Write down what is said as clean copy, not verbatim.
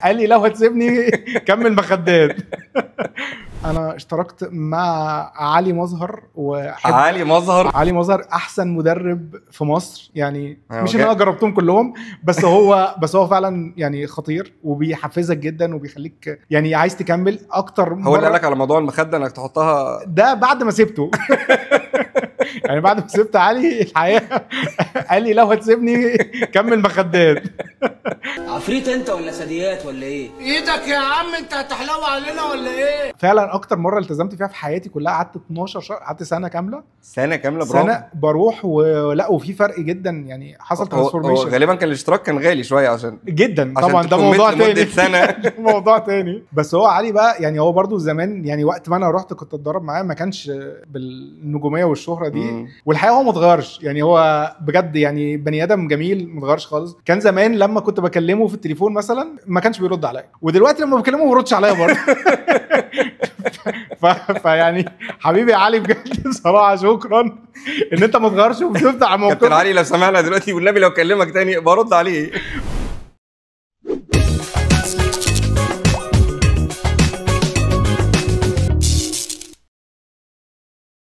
قال لي لو هتسيبني كمل مخدات. انا اشتركت مع علي مظهر علي مظهر احسن مدرب في مصر يعني. مش ان انا جربتهم كلهم، بس هو فعلا يعني خطير وبيحفزك جدا وبيخليك يعني عايز تكمل اكتر. هو اللي قال لك على موضوع المخده انك تحطها ده بعد ما سبته. يعني بعد ما سبت علي الحقيقه قال لي لو هتسيبني كمل مخدات. عفريت انت ولا ثدييات ولا ايه؟ ايدك يا عم، انت هتحلو علينا ولا ايه؟ فعلا اكتر مره التزمت فيها في حياتي كلها، قعدت 12 شهر، قعدت سنه كامله. برافو. بروح ولا وفي فرق جدا يعني، حصل ترانسفورميشن. غالبا كان الاشتراك كان غالي شويه عشان طبعا ده موضوع تاني. سنه موضوع تاني. بس هو علي بقى يعني هو برضو زمان يعني وقت ما انا رحت كنت اتدرب معاه ما كانش بالنجوميه والشهره دي. والحقيقه هو ما اتغيرش يعني، هو بجد يعني بني ادم جميل ما اتغيرش خالص. كان زمان لما كنت بكلمه في التليفون مثلا ما كانش بيرد عليا، ودلوقتي لما بكلمه ما بيردش عليا برضه. فيعني حبيبي علي بجد بصراحه شكرا ان انت ما تغيرش وبتفتح على موقف. كابتن علي لو سمعنا دلوقتي والنبي لو كلمك تاني برد عليه.